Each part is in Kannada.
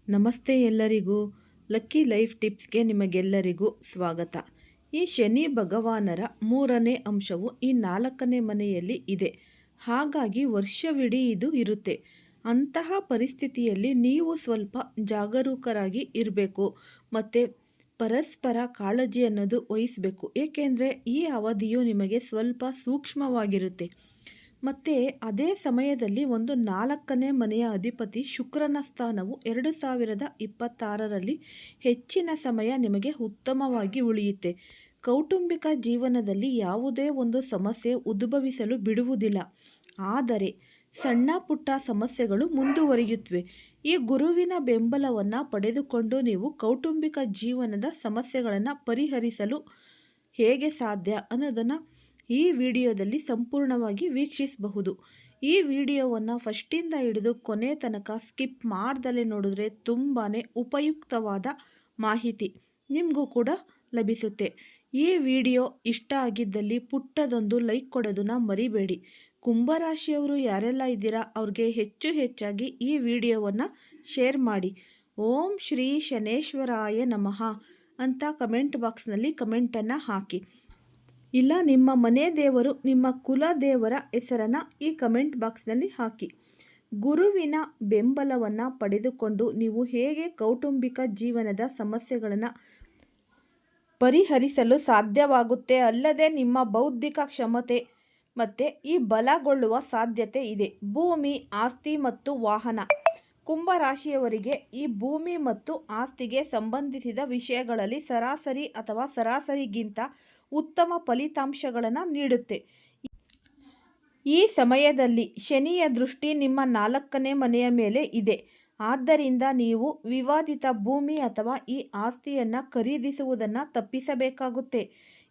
ನಮಸ್ತೆ ಎಲ್ಲರಿಗೂ. ಲಕ್ಕಿ ಲೈಫ್ ಟಿಪ್ಸ್ಗೆ ನಿಮಗೆಲ್ಲರಿಗೂ ಸ್ವಾಗತ. ಈ ಶನಿ ಭಗವಾನರ 3ನೇ ಅಂಶವು ಈ 4ನೇ ಮನೆಯಲ್ಲಿ ಇದೆ. ಹಾಗಾಗಿ ವರ್ಷವಿಡೀ ಇದು ಇರುತ್ತೆ. ಅಂತಹ ಪರಿಸ್ಥಿತಿಯಲ್ಲಿ ನೀವು ಸ್ವಲ್ಪ ಜಾಗರೂಕರಾಗಿ ಇರಬೇಕು ಮತ್ತು ಪರಸ್ಪರ ಕಾಳಜಿ ಅನ್ನೋದು ವಹಿಸಬೇಕು. ಏಕೆಂದರೆ ಈ ಅವಧಿಯು ನಿಮಗೆ ಸ್ವಲ್ಪ ಸೂಕ್ಷ್ಮವಾಗಿರುತ್ತೆ. ಮತ್ತು ಅದೇ ಸಮಯದಲ್ಲಿ ಒಂದು 4ನೇ ಮನೆಯ ಅಧಿಪತಿ ಶುಕ್ರನ ಸ್ಥಾನವು 2026ರಲ್ಲಿ ಹೆಚ್ಚಿನ ಸಮಯ ನಿಮಗೆ ಉತ್ತಮವಾಗಿ ಉಳಿಯುತ್ತೆ. ಕೌಟುಂಬಿಕ ಜೀವನದಲ್ಲಿ ಯಾವುದೇ ಒಂದು ಸಮಸ್ಯೆ ಉದ್ಭವಿಸಲು ಬಿಡುವುದಿಲ್ಲ. ಆದರೆ ಸಣ್ಣ ಪುಟ್ಟ ಸಮಸ್ಯೆಗಳು ಮುಂದುವರಿಯುತ್ತವೆ. ಈ ಗುರುವಿನ ಬೆಂಬಲವನ್ನು ಪಡೆದುಕೊಂಡು ನೀವು ಕೌಟುಂಬಿಕ ಜೀವನದ ಸಮಸ್ಯೆಗಳನ್ನು ಪರಿಹರಿಸಲು ಹೇಗೆ ಸಾಧ್ಯ ಅನ್ನೋದನ್ನು ಈ ವಿಡಿಯೋದಲ್ಲಿ ಸಂಪೂರ್ಣವಾಗಿ ವೀಕ್ಷಿಸಬಹುದು. ಈ ವಿಡಿಯೋವನ್ನು ಫಸ್ಟಿಂದ ಹಿಡಿದು ಕೊನೆ ತನಕ ಸ್ಕಿಪ್ ಮಾಡ್ದಲೇ ನೋಡಿದ್ರೆ ತುಂಬಾ ಉಪಯುಕ್ತವಾದ ಮಾಹಿತಿ ನಿಮಗೂ ಕೂಡ ಲಭಿಸುತ್ತೆ. ಈ ವಿಡಿಯೋ ಇಷ್ಟ ಆಗಿದ್ದಲ್ಲಿ ಪುಟ್ಟದೊಂದು ಲೈಕ್ ಕೊಡೋದನ್ನು ಮರಿಬೇಡಿ. ಕುಂಭರಾಶಿಯವರು ಯಾರೆಲ್ಲ ಇದ್ದೀರಾ ಅವ್ರಿಗೆ ಹೆಚ್ಚಾಗಿ ಈ ವಿಡಿಯೋವನ್ನು ಶೇರ್ ಮಾಡಿ. ಓಂ ಶ್ರೀ ಶನೇಶ್ವರಾಯ ನಮಃ ಅಂತ ಕಮೆಂಟ್ ಬಾಕ್ಸ್ನಲ್ಲಿ ಕಮೆಂಟನ್ನು ಹಾಕಿ. ಇಲ್ಲ ನಿಮ್ಮ ಮನೆ ದೇವರು, ನಿಮ್ಮ ಕುಲ ದೇವರ ಹೆಸರನ್ನು ಈ ಕಮೆಂಟ್ ಬಾಕ್ಸ್ನಲ್ಲಿ ಹಾಕಿ. ಗುರುವಿನ ಬೆಂಬಲವನ್ನು ಪಡೆದುಕೊಂಡು ನೀವು ಹೇಗೆ ಕೌಟುಂಬಿಕ ಜೀವನದ ಸಮಸ್ಯೆಗಳನ್ನು ಪರಿಹರಿಸಲು ಸಾಧ್ಯವಾಗುತ್ತೆ, ಅಲ್ಲದೆ ನಿಮ್ಮ ಬೌದ್ಧಿಕ ಕ್ಷಮತೆ ಮತ್ತು ಈ ಬಲಗೊಳ್ಳುವ ಸಾಧ್ಯತೆ ಇದೆ. ಭೂಮಿ, ಆಸ್ತಿ ಮತ್ತು ವಾಹನ. ಕುಂಭರಾಶಿಯವರಿಗೆ ಈ ಭೂಮಿ ಮತ್ತು ಆಸ್ತಿಗೆ ಸಂಬಂಧಿಸಿದ ವಿಷಯಗಳಲ್ಲಿ ಸರಾಸರಿ ಅಥವಾ ಸರಾಸರಿಗಿಂತ ಉತ್ತಮ ಫಲಿತಾಂಶಗಳನ್ನು ನೀಡುತ್ತೆ. ಈ ಸಮಯದಲ್ಲಿ ಶನಿಯ ದೃಷ್ಟಿ ನಿಮ್ಮ 4ನೇ ಮನೆಯ ಮೇಲೆ ಇದೆ. ಆದ್ದರಿಂದ ನೀವು ವಿವಾದಿತ ಭೂಮಿ ಅಥವಾ ಈ ಆಸ್ತಿಯನ್ನು ಖರೀದಿಸುವುದನ್ನು ತಪ್ಪಿಸಬೇಕಾಗುತ್ತೆ.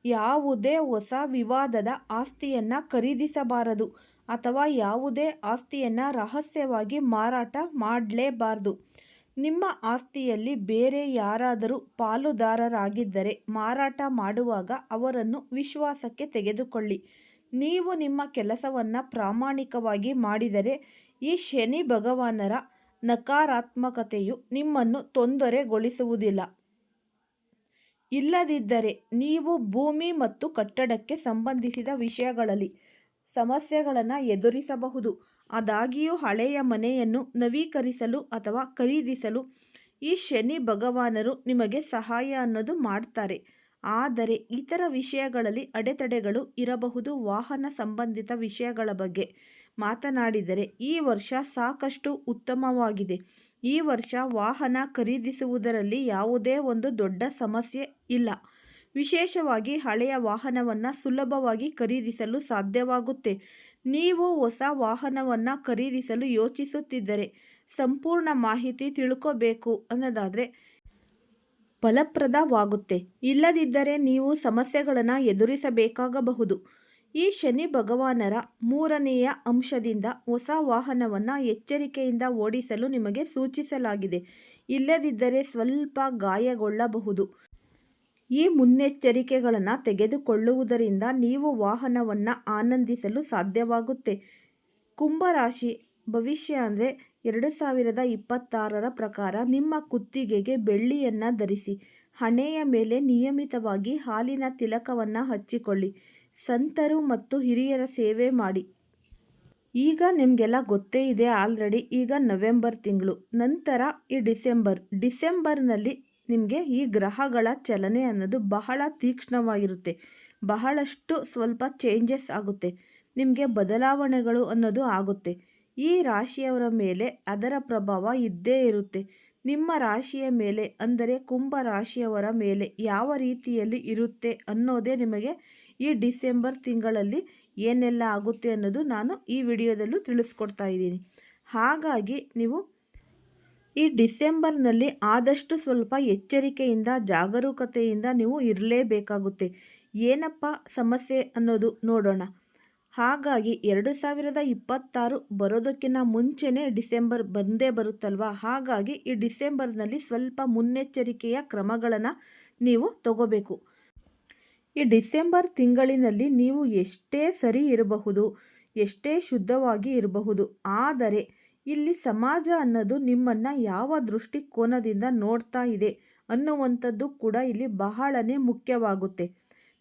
ಯಾವುದೇ ಹೊಸ ವಿವಾದದ ಆಸ್ತಿಯನ್ನು ಖರೀದಿಸಬಾರದು ಅಥವಾ ಯಾವುದೇ ಆಸ್ತಿಯನ್ನು ರಹಸ್ಯವಾಗಿ ಮಾರಾಟ ಮಾಡಲೇಬಾರದು. ನಿಮ್ಮ ಆಸ್ತಿಯಲ್ಲಿ ಬೇರೆ ಯಾರಾದರೂ ಪಾಲುದಾರರಾಗಿದ್ದರೆ ಮಾರಾಟ ಮಾಡುವಾಗ ಅವರನ್ನು ವಿಶ್ವಾಸಕ್ಕೆ ತೆಗೆದುಕೊಳ್ಳಿ. ನೀವು ನಿಮ್ಮ ಕೆಲಸವನ್ನು ಪ್ರಾಮಾಣಿಕವಾಗಿ ಮಾಡಿದರೆ ಈ ಶನಿ ಭಗವಾನರ ನಕಾರಾತ್ಮಕತೆಯು ನಿಮ್ಮನ್ನು ತೊಂದರೆಗೊಳಿಸುವುದಿಲ್ಲ. ಇಲ್ಲದಿದ್ದರೆ ನೀವು ಭೂಮಿ ಮತ್ತು ಕಟ್ಟಡಕ್ಕೆ ಸಂಬಂಧಿಸಿದ ವಿಷಯಗಳಲ್ಲಿ ಸಮಸ್ಯೆಗಳನ್ನು ಎದುರಿಸಬಹುದು. ಆದಾಗ್ಯೂ ಹಳೆಯ ಮನೆಯನ್ನು ನವೀಕರಿಸಲು ಅಥವಾ ಖರೀದಿಸಲು ಈ ಶನಿ ಭಗವಾನರು ನಿಮಗೆ ಸಹಾಯ ಅನ್ನೋದು ಮಾಡ್ತಾರೆ. ಆದರೆ ಇತರ ವಿಷಯಗಳಲ್ಲಿ ಅಡೆತಡೆಗಳು ಇರಬಹುದು. ವಾಹನ ಸಂಬಂಧಿತ ವಿಷಯಗಳ ಬಗ್ಗೆ ಮಾತನಾಡಿದರೆ ಈ ವರ್ಷ ಸಾಕಷ್ಟು ಉತ್ತಮವಾಗಿದೆ. ಈ ವರ್ಷ ವಾಹನ ಖರೀದಿಸುವುದರಲ್ಲಿ ಯಾವುದೇ ಒಂದು ದೊಡ್ಡ ಸಮಸ್ಯೆ ಇಲ್ಲ. ವಿಶೇಷವಾಗಿ ಹಳೆಯ ವಾಹನವನ್ನು ಸುಲಭವಾಗಿ ಖರೀದಿಸಲು ಸಾಧ್ಯವಾಗುತ್ತೆ. ನೀವು ಹೊಸ ವಾಹನವನ್ನು ಖರೀದಿಸಲು ಯೋಚಿಸುತ್ತಿದ್ದರೆ ಸಂಪೂರ್ಣ ಮಾಹಿತಿ ತಿಳ್ಕೋಬೇಕು ಅನ್ನೋದಾದರೆ ಫಲಪ್ರದವಾಗುತ್ತೆ. ಇಲ್ಲದಿದ್ದರೆ ನೀವು ಸಮಸ್ಯೆಗಳನ್ನು ಎದುರಿಸಬೇಕಾಗಬಹುದು. ಈ ಶನಿ ಭಗವಾನರ 3ನೆಯ ಅಂಶದಿಂದ ಹೊಸ ವಾಹನವನ್ನು ಎಚ್ಚರಿಕೆಯಿಂದ ಓಡಿಸಲು ನಿಮಗೆ ಸೂಚಿಸಲಾಗಿದೆ. ಇಲ್ಲದಿದ್ದರೆ ಸ್ವಲ್ಪ ಗಾಯಗೊಳ್ಳಬಹುದು. ಈ ಮುನ್ನೆಚ್ಚರಿಕೆಗಳನ್ನು ತೆಗೆದುಕೊಳ್ಳುವುದರಿಂದ ನೀವು ವಾಹನವನ್ನು ಆನಂದಿಸಲು ಸಾಧ್ಯವಾಗುತ್ತೆ. ಕುಂಭರಾಶಿ ಭವಿಷ್ಯ ಅಂದರೆ 2026ರ ಪ್ರಕಾರ ನಿಮ್ಮ ಕುತ್ತಿಗೆಗೆ ಬೆಳ್ಳಿಯನ್ನು ಧರಿಸಿ, ಹಣೆಯ ಮೇಲೆ ನಿಯಮಿತವಾಗಿ ಹಾಲಿನ ತಿಲಕವನ್ನು ಹಚ್ಚಿಕೊಳ್ಳಿ, ಸಂತರು ಮತ್ತು ಹಿರಿಯರ ಸೇವೆ ಮಾಡಿ. ಈಗ ನಿಮಗೆಲ್ಲ ಗೊತ್ತೇ ಇದೆ ಆಲ್ರೆಡಿ. ಈಗ ನವೆಂಬರ್ ತಿಂಗಳು ನಂತರ ಈ ಡಿಸೆಂಬರ್ನಲ್ಲಿ ನಿಮಗೆ ಈ ಗ್ರಹಗಳ ಚಲನೆ ಅನ್ನೋದು ಬಹಳ ತೀಕ್ಷ್ಣವಾಗಿರುತ್ತೆ. ಬಹಳಷ್ಟು ಸ್ವಲ್ಪ ಚೇಂಜಸ್ ಆಗುತ್ತೆ. ನಿಮಗೆ ಬದಲಾವಣೆಗಳು ಅನ್ನೋದು ಆಗುತ್ತೆ. ಈ ರಾಶಿಯವರ ಮೇಲೆ ಅದರ ಪ್ರಭಾವ ಇದ್ದೇ ಇರುತ್ತೆ. ನಿಮ್ಮ ರಾಶಿಯ ಮೇಲೆ ಅಂದರೆ ಕುಂಭ ರಾಶಿಯವರ ಮೇಲೆ ಯಾವ ರೀತಿಯಲ್ಲಿ ಇರುತ್ತೆ ಅನ್ನೋದೇ ನಿಮಗೆ ಈ ಡಿಸೆಂಬರ್ ತಿಂಗಳಲ್ಲಿ ಏನೆಲ್ಲ ಆಗುತ್ತೆ ಅನ್ನೋದು ನಾನು ಈ ವಿಡಿಯೋದಲ್ಲೂ ತಿಳಿಸ್ಕೊಡ್ತಾ ಇದ್ದೀನಿ. ಹಾಗಾಗಿ ನೀವು ಈ ಡಿಸೆಂಬರ್ನಲ್ಲಿ ಆದಷ್ಟು ಸ್ವಲ್ಪ ಎಚ್ಚರಿಕೆಯಿಂದ ಜಾಗರೂಕತೆಯಿಂದ ನೀವು ಇರಲೇಬೇಕಾಗುತ್ತೆ. ಏನಪ್ಪ ಸಮಸ್ಯೆ ಅನ್ನೋದು ನೋಡೋಣ. ಹಾಗಾಗಿ 2026 ಬರೋದಕ್ಕಿಂತ ಮುಂಚೆನೇ ಡಿಸೆಂಬರ್ ಬಂದೇ ಬರುತ್ತಲ್ವ. ಹಾಗಾಗಿ ಈ ಡಿಸೆಂಬರ್ನಲ್ಲಿ ಸ್ವಲ್ಪ ಮುನ್ನೆಚ್ಚರಿಕೆಯ ಕ್ರಮಗಳನ್ನು ನೀವು ತಗೋಬೇಕು. ಈ ಡಿಸೆಂಬರ್ ತಿಂಗಳಿನಲ್ಲಿ ನೀವು ಎಷ್ಟೇ ಸರಿ ಇರಬಹುದು, ಎಷ್ಟೇ ಶುದ್ಧವಾಗಿ ಇರಬಹುದು, ಆದರೆ ಇಲ್ಲಿ ಸಮಾಜ ಅನ್ನೋದು ನಿಮ್ಮನ್ನು ಯಾವ ದೃಷ್ಟಿಕೋನದಿಂದ ನೋಡ್ತಾ ಇದೆ ಅನ್ನುವಂಥದ್ದು ಕೂಡ ಇಲ್ಲಿ ಬಹಳನೇ ಮುಖ್ಯವಾಗುತ್ತೆ.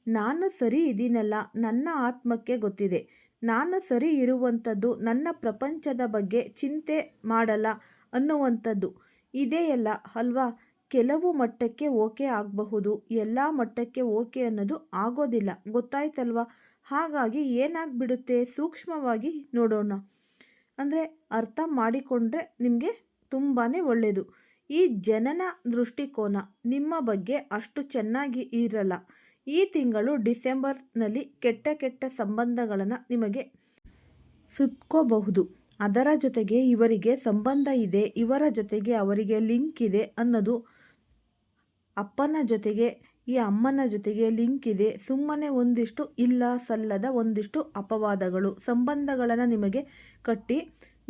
ನಾನು ಸರಿ ಇದೀನಲ್ಲ, ನನ್ನ ಆತ್ಮಕ್ಕೆ ಗೊತ್ತಿದೆ. ನಾನು ಸರಿ ಇರುವಂಥದ್ದು, ನನ್ನ ಪ್ರಪಂಚದ ಬಗ್ಗೆ ಚಿಂತೆ ಮಾಡಲ್ಲ ಅನ್ನುವಂಥದ್ದು ಇದೆಯಲ್ಲ ಅಲ್ವಾ. ಕೆಲವು ಮಟ್ಟಕ್ಕೆ ಓಕೆ ಆಗಬಹುದು, ಎಲ್ಲ ಮಟ್ಟಕ್ಕೆ ಓಕೆ ಅನ್ನೋದು ಆಗೋದಿಲ್ಲ, ಗೊತ್ತಾಯ್ತಲ್ವಾ. ಹಾಗಾಗಿ ಏನಾಗ್ಬಿಡುತ್ತೆ, ಸೂಕ್ಷ್ಮವಾಗಿ ನೋಡೋಣ. ಅಂದರೆ ಅರ್ಥ ಮಾಡಿಕೊಂಡ್ರೆ ನಿಮಗೆ ತುಂಬಾ ಒಳ್ಳೆಯದು. ಈ ಜನನ ದೃಷ್ಟಿಕೋನ ನಿಮ್ಮ ಬಗ್ಗೆ ಅಷ್ಟು ಚೆನ್ನಾಗಿ ಇರಲ್ಲ. ಈ ತಿಂಗಳು ಡಿಸೆಂಬರ್ನಲ್ಲಿ ಕೆಟ್ಟ ಕೆಟ್ಟ ಸಂಬಂಧಗಳನ್ನು ನಿಮಗೆ ಸುತ್ಕೋಬಹುದು. ಅದರ ಜೊತೆಗೆ ಇವರಿಗೆ ಸಂಬಂಧ ಇದೆ, ಇವರ ಜೊತೆಗೆ ಅವರಿಗೆ ಲಿಂಕ್ ಇದೆ ಅನ್ನೋದು, ಅಪ್ಪನ ಜೊತೆಗೆ ಈ ಅಮ್ಮನ ಜೊತೆಗೆ ಲಿಂಕ್ ಇದೆ, ಸುಮ್ಮನೆ ಒಂದಿಷ್ಟು ಇಲ್ಲ ಸಲ್ಲದ ಒಂದಿಷ್ಟು ಅಪವಾದಗಳು ಸಂಬಂಧಗಳನ್ನು ನಿಮಗೆ ಕಟ್ಟಿ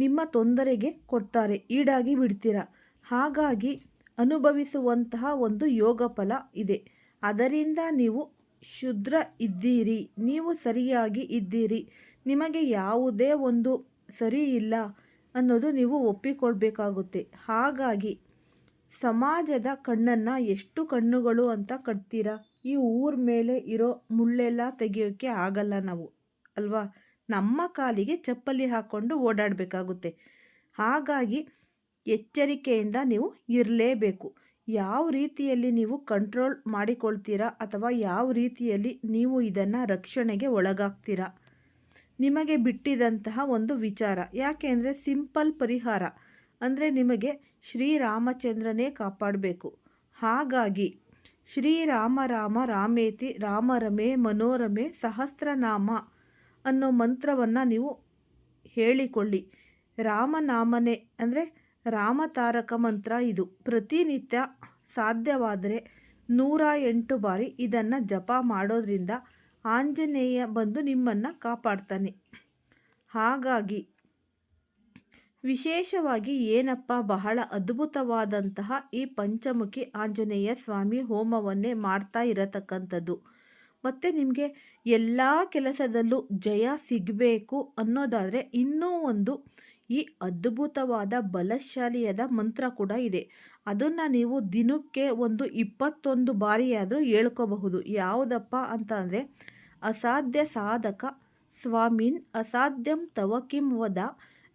ನಿಮ್ಮ ತೊಂದರೆಗೆ ಕೊಡ್ತಾರೆ, ಈಡಾಗಿ ಬಿಡ್ತೀರ. ಹಾಗಾಗಿ ಅನುಭವಿಸುವಂತಹ ಒಂದು ಯೋಗ ಫಲ ಇದೆ. ಅದರಿಂದ ನೀವು ಶುದ್ಧ ಇದ್ದೀರಿ, ನೀವು ಸರಿಯಾಗಿ ಇದ್ದೀರಿ, ನಿಮಗೆ ಯಾವುದೇ ಒಂದು ಸರಿ ಇಲ್ಲ ಅನ್ನೋದು ನೀವು ಒಪ್ಪಿಕೊಳ್ಬೇಕಾಗುತ್ತೆ. ಹಾಗಾಗಿ ಸಮಾಜದ ಕಣ್ಣನ್ನು ಎಷ್ಟು ಕಣ್ಣುಗಳು ಅಂತ ಕಟ್ತೀರಾ. ಈ ಊರ ಮೇಲೆ ಇರೋ ಮುಳ್ಳೆಲ್ಲ ತೆಗೆಯೋಕ್ಕೆ ಆಗಲ್ಲ ನಾವು, ಅಲ್ವಾ. ನಮ್ಮ ಕಾಲಿಗೆ ಚಪ್ಪಲಿ ಹಾಕ್ಕೊಂಡು ಓಡಾಡಬೇಕಾಗುತ್ತೆ. ಹಾಗಾಗಿ ಎಚ್ಚರಿಕೆಯಿಂದ ನೀವು ಇರಲೇಬೇಕು. ಯಾವ ರೀತಿಯಲ್ಲಿ ನೀವು ಕಂಟ್ರೋಲ್ ಮಾಡಿಕೊಳ್ತೀರಾ ಅಥವಾ ಯಾವ ರೀತಿಯಲ್ಲಿ ನೀವು ಇದನ್ನು ರಕ್ಷಣೆಗೆ ಒಳಗಾಗ್ತೀರಾ, ನಿಮಗೆ ಬಿಟ್ಟಿದಂತಹ ಒಂದು ವಿಚಾರ. ಯಾಕೆಂದರೆ ಸಿಂಪಲ್ ಪರಿಹಾರ ಅಂದರೆ ನಿಮಗೆ ಶ್ರೀರಾಮಚಂದ್ರನೇ ಕಾಪಾಡಬೇಕು. ಹಾಗಾಗಿ ಶ್ರೀರಾಮ ರಾಮ ರಾಮೇತಿ ರಾಮ ರಮೇ ಮನೋರಮೆ ಸಹಸ್ರನಾಮ ಅನ್ನೋ ಮಂತ್ರವನ್ನು ನೀವು ಹೇಳಿಕೊಳ್ಳಿ. ರಾಮನಾಮನೆ ಅಂದರೆ ರಾಮತಾರಕ ಮಂತ್ರ ಇದು. ಪ್ರತಿನಿತ್ಯ ಸಾಧ್ಯವಾದರೆ 108 ಬಾರಿ ಇದನ್ನು ಜಪ ಮಾಡೋದ್ರಿಂದ ಆಂಜನೇಯ ಬಂದು ನಿಮ್ಮನ್ನು ಕಾಪಾಡ್ತಾನೆ. ಹಾಗಾಗಿ ವಿಶೇಷವಾಗಿ ಏನಪ್ಪ, ಬಹಳ ಅದ್ಭುತವಾದಂತಹ ಈ ಪಂಚಮುಖಿ ಆಂಜನೇಯ ಸ್ವಾಮಿ ಹೋಮವನ್ನೇ ಮಾಡ್ತಾ ಇರತಕ್ಕಂಥದ್ದು. ಮತ್ತು ನಿಮಗೆ ಎಲ್ಲ ಕೆಲಸದಲ್ಲೂ ಜಯ ಸಿಗಬೇಕು ಅನ್ನೋದಾದರೆ ಇನ್ನೂ ಒಂದು ಈ ಅದ್ಭುತವಾದ ಬಲಶಾಲಿಯಾದ ಮಂತ್ರ ಕೂಡ ಇದೆ. ಅದನ್ನು ನೀವು ದಿನಕ್ಕೆ ಒಂದು 21 ಬಾರಿಯಾದರೂ ಹೇಳ್ಕೋಬಹುದು. ಯಾವುದಪ್ಪ ಅಂತ ಅಂದರೆ, ಅಸಾಧ್ಯ ಸಾಧಕ ಸ್ವಾಮಿನ್ ಅಸಾಧ್ಯಂ ತವ ಕಿಂ ವದ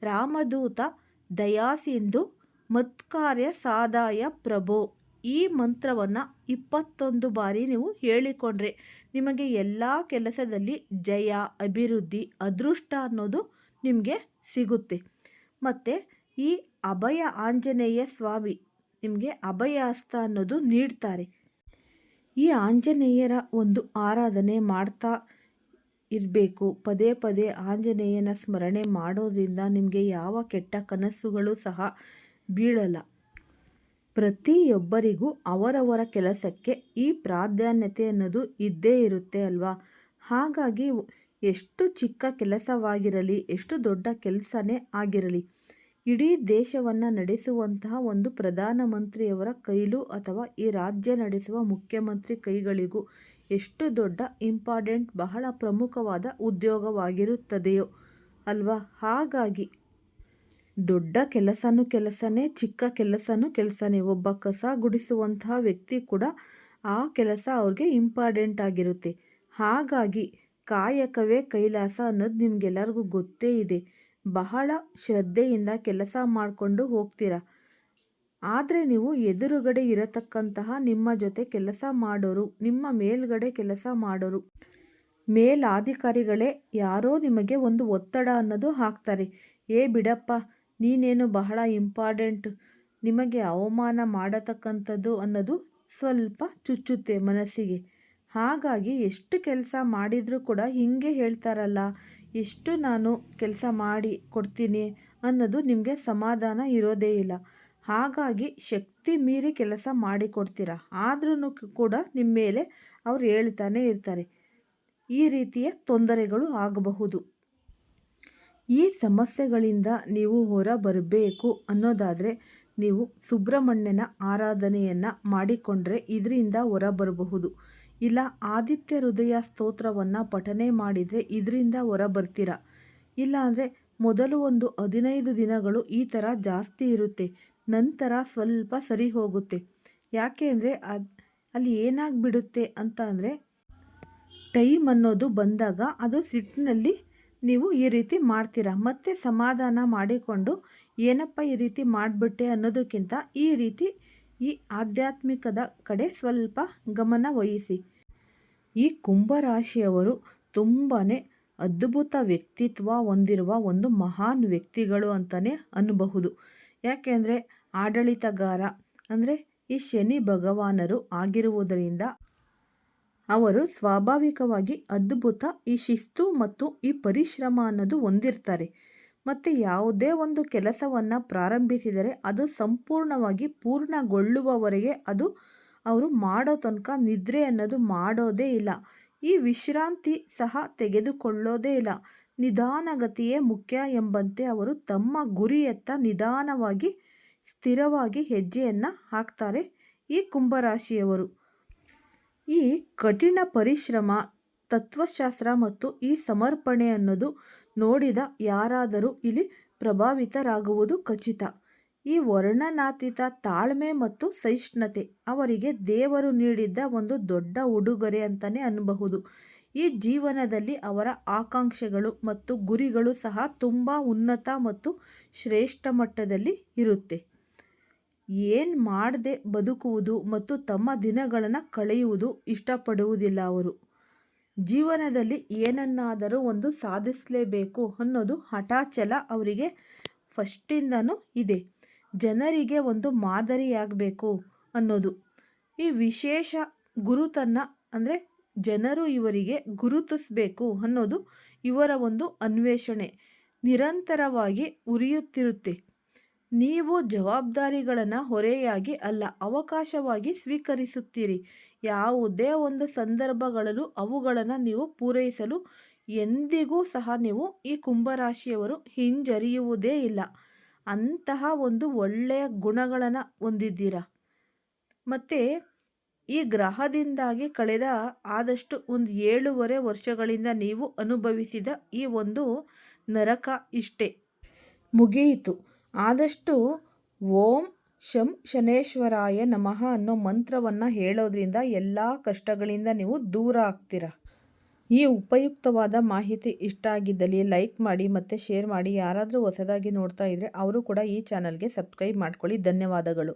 ರಾಮದೂತ ದಯಾಸಿಂಧು ಮತ್ಕಾರ್ಯ ಸಾಧಾಯ ಪ್ರಭೋ. ಈ ಮಂತ್ರವನ್ನು 21 ಬಾರಿ ನೀವು ಹೇಳಿಕೊಂಡ್ರೆ ನಿಮಗೆ ಎಲ್ಲ ಕೆಲಸದಲ್ಲಿ ಜಯ, ಅಭಿವೃದ್ಧಿ, ಅದೃಷ್ಟ ಅನ್ನೋದು ನಿಮಗೆ ಸಿಗುತ್ತೆ. ಮತ್ತು ಈ ಅಭಯ ಆಂಜನೇಯ ಸ್ವಾಮಿ ನಿಮಗೆ ಅಭಯ ಹಸ್ತ ಅನ್ನೋದು ನೀಡ್ತಾರೆ. ಈ ಆಂಜನೇಯರ ಒಂದು ಆರಾಧನೆ ಮಾಡ್ತಾ ಇರಬೇಕು. ಪದೇ ಪದೇ ಆಂಜನೇಯನ ಸ್ಮರಣೆ ಮಾಡೋದ್ರಿಂದ ನಿಮಗೆ ಯಾವ ಕೆಟ್ಟ ಕನಸುಗಳು ಸಹ ಬೀಳಲ್ಲ. ಪ್ರತಿಯೊಬ್ಬರಿಗೂ ಅವರವರ ಕೆಲಸಕ್ಕೆ ಈ ಪ್ರಾಧಾನ್ಯತೆ ಅನ್ನೋದು ಇದ್ದೇ ಇರುತ್ತೆ ಅಲ್ವಾ. ಹಾಗಾಗಿ ಎಷ್ಟು ಚಿಕ್ಕ ಕೆಲಸವಾಗಿರಲಿ, ಎಷ್ಟು ದೊಡ್ಡ ಕೆಲಸನೇ ಆಗಿರಲಿ, ಇಡೀ ದೇಶವನ್ನು ನಡೆಸುವಂತಹ ಒಂದು ಪ್ರಧಾನಮಂತ್ರಿಯವರ ಕೈಲೂ ಅಥವಾ ಈ ರಾಜ್ಯ ನಡೆಸುವ ಮುಖ್ಯಮಂತ್ರಿ ಕೈಗಳಿಗೂ ಎಷ್ಟು ದೊಡ್ಡ ಇಂಪಾರ್ಟೆಂಟ್, ಬಹಳ ಪ್ರಮುಖವಾದ ಉದ್ಯೋಗವಾಗಿರುತ್ತದೆಯೋ ಅಲ್ವಾ. ಹಾಗಾಗಿ ದೊಡ್ಡ ಕೆಲಸನೇ, ಚಿಕ್ಕ ಕೆಲಸನೇ. ಒಬ್ಬ ಕಸ ಗುಡಿಸುವಂತಹ ವ್ಯಕ್ತಿ ಕೂಡ ಆ ಕೆಲಸ ಅವ್ರಿಗೆ ಇಂಪಾರ್ಟೆಂಟ್ ಆಗಿರುತ್ತೆ. ಹಾಗಾಗಿ ಕಾಯಕವೇ ಕೈಲಾಸ ಅನ್ನೋದು ನಿಮಗೆಲ್ಲರಿಗೂ ಗೊತ್ತೇ ಇದೆ. ಬಹಳ ಶ್ರದ್ಧೆಯಿಂದ ಕೆಲಸ ಮಾಡಿಕೊಂಡು ಹೋಗ್ತೀರ. ಆದರೆ ನೀವು ಎದುರುಗಡೆ ಇರತಕ್ಕಂತಹ ನಿಮ್ಮ ಜೊತೆ ಕೆಲಸ ಮಾಡೋರು, ನಿಮ್ಮ ಮೇಲ್ಗಡೆ ಕೆಲಸ ಮಾಡೋರು, ಮೇಲಾಧಿಕಾರಿಗಳೇ ಯಾರೋ ನಿಮಗೆ ಒಂದು ಒತ್ತಡ ಅನ್ನೋದು ಹಾಕ್ತಾರೆ. ಬಿಡಪ್ಪ, ನೀನೇನು ಬಹಳ ಇಂಪಾರ್ಟೆಂಟ್, ನಿಮಗೆ ಅವಮಾನ ಮಾಡತಕ್ಕಂಥದ್ದು ಅನ್ನೋದು ಸ್ವಲ್ಪ ಚುಚ್ಚುತ್ತೆ ಮನಸ್ಸಿಗೆ. ಹಾಗಾಗಿ ಎಷ್ಟು ಕೆಲಸ ಮಾಡಿದರೂ ಕೂಡ ಹೀಗೆ ಹೇಳ್ತಾರಲ್ಲ, ಎಷ್ಟು ನಾನು ಕೆಲಸ ಮಾಡಿ ಕೊಡ್ತೀನಿ ಅನ್ನೋದು ನಿಮಗೆ ಸಮಾಧಾನ ಇರೋದೇ ಇಲ್ಲ. ಹಾಗಾಗಿ ಶಕ್ತಿ ಮೀರಿ ಕೆಲಸ ಮಾಡಿಕೊಡ್ತೀರ. ಆದ್ರೂ ಕೂಡ ನಿಮ್ಮ ಮೇಲೆ ಅವ್ರು ಹೇಳ್ತಾನೆ ಇರ್ತಾರೆ. ಈ ರೀತಿಯ ತೊಂದರೆಗಳು ಆಗಬಹುದು. ಈ ಸಮಸ್ಯೆಗಳಿಂದ ನೀವು ಹೊರ ಬರಬೇಕು ಅನ್ನೋದಾದರೆ ನೀವು ಸುಬ್ರಹ್ಮಣ್ಯನ ಆರಾಧನೆಯನ್ನು ಮಾಡಿಕೊಂಡ್ರೆ ಇದರಿಂದ ಹೊರ ಬರಬಹುದು. ಇಲ್ಲ ಆದಿತ್ಯ ಹೃದಯ ಸ್ತೋತ್ರವನ್ನು ಪಠನೆ ಮಾಡಿದರೆ ಇದರಿಂದ ಹೊರ ಬರ್ತೀರ. ಇಲ್ಲ ಅಂದರೆ ಮೊದಲು ಒಂದು 15 ದಿನಗಳು ಈ ಥರ ಜಾಸ್ತಿ ಇರುತ್ತೆ. ನಂತರ ಸ್ವಲ್ಪ ಸರಿ ಹೋಗುತ್ತೆ. ಯಾಕೆ ಅಂದರೆ ಅಲ್ಲಿ ಏನಾಗ್ಬಿಡುತ್ತೆ ಅಂತ ಅಂದರೆ, ಟೈಮ್ ಅನ್ನೋದು ಬಂದಾಗ ಅದು ಸಿಟ್ಟಿನಲ್ಲಿ ನೀವು ಈ ರೀತಿ ಮಾಡ್ತೀರಾ. ಮತ್ತೆ ಸಮಾಧಾನ ಮಾಡಿಕೊಂಡು ಏನಪ್ಪ ಈ ರೀತಿ ಮಾಡಿಬಿಟ್ಟೆ ಅನ್ನೋದಕ್ಕಿಂತ ಈ ರೀತಿ ಈ ಆಧ್ಯಾತ್ಮಿಕದ ಕಡೆ ಸ್ವಲ್ಪ ಗಮನ ವಹಿಸಿ. ಈ ಕುಂಭರಾಶಿಯವರು ತುಂಬಾ ಅದ್ಭುತ ವ್ಯಕ್ತಿತ್ವ ಹೊಂದಿರುವ ಒಂದು ಮಹಾನ್ ವ್ಯಕ್ತಿಗಳು ಅಂತಲೇ ಅನ್ನಬಹುದು. ಯಾಕೆಂದರೆ ಆಡಳಿತಗಾರ ಅಂದರೆ ಈ ಶನಿ ಭಗವಾನರು ಆಗಿರುವುದರಿಂದ ಅವರು ಸ್ವಾಭಾವಿಕವಾಗಿ ಅದ್ಭುತ ಈ ಶಿಸ್ತು ಮತ್ತು ಈ ಪರಿಶ್ರಮ ಅನ್ನೋದು ಹೊಂದಿರ್ತಾರೆ. ಮತ್ತು ಯಾವುದೇ ಒಂದು ಕೆಲಸವನ್ನು ಪ್ರಾರಂಭಿಸಿದರೆ ಅದು ಸಂಪೂರ್ಣವಾಗಿ ಪೂರ್ಣಗೊಳ್ಳುವವರೆಗೆ ಅದು ಅವರು ಮಾಡೋ ತನಕ ನಿದ್ರೆ ಅನ್ನೋದು ಮಾಡೋದೇ ಇಲ್ಲ. ಈ ವಿಶ್ರಾಂತಿ ಸಹ ತೆಗೆದುಕೊಳ್ಳೋದೇ ಇಲ್ಲ. ನಿಧಾನಗತಿಯೇ ಮುಖ್ಯ ಎಂಬಂತೆ ಅವರು ತಮ್ಮ ಗುರಿಯತ್ತ ನಿಧಾನವಾಗಿ ಸ್ಥಿರವಾಗಿ ಹೆಜ್ಜೆಯನ್ನು ಹಾಕ್ತಾರೆ ಈ ಕುಂಭರಾಶಿಯವರು. ಈ ಕಠಿಣ ಪರಿಶ್ರಮ, ತತ್ವಶಾಸ್ತ್ರ ಮತ್ತು ಈ ಸಮರ್ಪಣೆ ಅನ್ನೋದು ನೋಡಿದ ಯಾರಾದರೂ ಇಲ್ಲಿ ಪ್ರಭಾವಿತರಾಗುವುದು ಖಚಿತ. ಈ ವರ್ಣನಾತೀತ ತಾಳ್ಮೆ ಮತ್ತು ಸಹಿಷ್ಣುತೆ ಅವರಿಗೆ ದೇವರು ನೀಡಿದ್ದ ಒಂದು ದೊಡ್ಡ ಉಡುಗೊರೆ ಅಂತಲೇ ಅನ್ನಬಹುದು. ಈ ಜೀವನದಲ್ಲಿ ಅವರ ಆಕಾಂಕ್ಷೆಗಳು ಮತ್ತು ಗುರಿಗಳು ಸಹ ತುಂಬ ಉನ್ನತ ಮತ್ತು ಶ್ರೇಷ್ಠ ಮಟ್ಟದಲ್ಲಿ ಇರುತ್ತೆ. ಏನು ಮಾಡದೆ ಬದುಕುವುದು ಮತ್ತು ತಮ್ಮ ದಿನಗಳನ್ನು ಕಳೆಯುವುದು ಇಷ್ಟಪಡುವುದಿಲ್ಲ ಅವರು. ಜೀವನದಲ್ಲಿ ಏನನ್ನಾದರೂ ಒಂದು ಸಾಧಿಸಲೇಬೇಕು ಅನ್ನೋದು ಹಠಾಚಲ ಅವರಿಗೆ ಫಸ್ಟಿಂದನೂ ಇದೆ. ಜನರಿಗೆ ಒಂದು ಮಾದರಿಯಾಗಬೇಕು ಅನ್ನೋದು, ಈ ವಿಶೇಷ ಗುರುತನ್ನು ಅಂದರೆ ಜನರು ಇವರಿಗೆ ಗುರುತಿಸಬೇಕು ಅನ್ನೋದು ಇವರ ಒಂದು ಅನ್ವೇಷಣೆ ನಿರಂತರವಾಗಿ ಉರಿಯುತ್ತಿರುತ್ತೆ. ನೀವು ಜವಾಬ್ದಾರಿಗಳನ್ನು ಹೊರೆಯಾಗಿ ಅಲ್ಲ, ಅವಕಾಶವಾಗಿ ಸ್ವೀಕರಿಸುತ್ತೀರಿ. ಯಾವುದೇ ಒಂದು ಸಂದರ್ಭಗಳಲ್ಲೂ ಅವುಗಳನ್ನು ನೀವು ಪೂರೈಸಲು ಎಂದಿಗೂ ಸಹ ನೀವು ಈ ಕುಂಭರಾಶಿಯವರು ಹಿಂಜರಿಯುವುದೇ ಇಲ್ಲ. ಅಂತಹ ಒಂದು ಒಳ್ಳೆಯ ಗುಣಗಳನ್ನು ಹೊಂದಿದ್ದೀರಾ. ಮತ್ತು ಈ ಗ್ರಹದಿಂದಾಗಿ ಕಳೆದ ಆದಷ್ಟು ಒಂದು 7.5 ವರ್ಷಗಳಿಂದ ನೀವು ಅನುಭವಿಸಿದ ಈ ಒಂದು ನರಕ ಇಷ್ಟೇ ಮುಗಿಯಿತು. ಆದಷ್ಟು ಓಂ ಶಂ ಶನೇಶ್ವರಾಯ ನಮಃ ಅನ್ನೋ ಮಂತ್ರವನ್ನು ಹೇಳೋದ್ರಿಂದ ಎಲ್ಲ ಕಷ್ಟಗಳಿಂದ ನೀವು ದೂರ ಆಗ್ತೀರಾ. ಈ ಉಪಯುಕ್ತವಾದ ಮಾಹಿತಿ ಇಷ್ಟ ಆಗಿದ್ದಲ್ಲಿ ಲೈಕ್ ಮಾಡಿ ಮತ್ತು ಶೇರ್ ಮಾಡಿ. ಯಾರಾದರೂ ಹೊಸದಾಗಿ ನೋಡ್ತಾ ಇದ್ದರೆ ಅವರು ಕೂಡ ಈ ಚಾನಲ್ಗೆ ಸಬ್ಸ್ಕ್ರೈಬ್ ಮಾಡ್ಕೊಳ್ಳಿ. ಧನ್ಯವಾದಗಳು.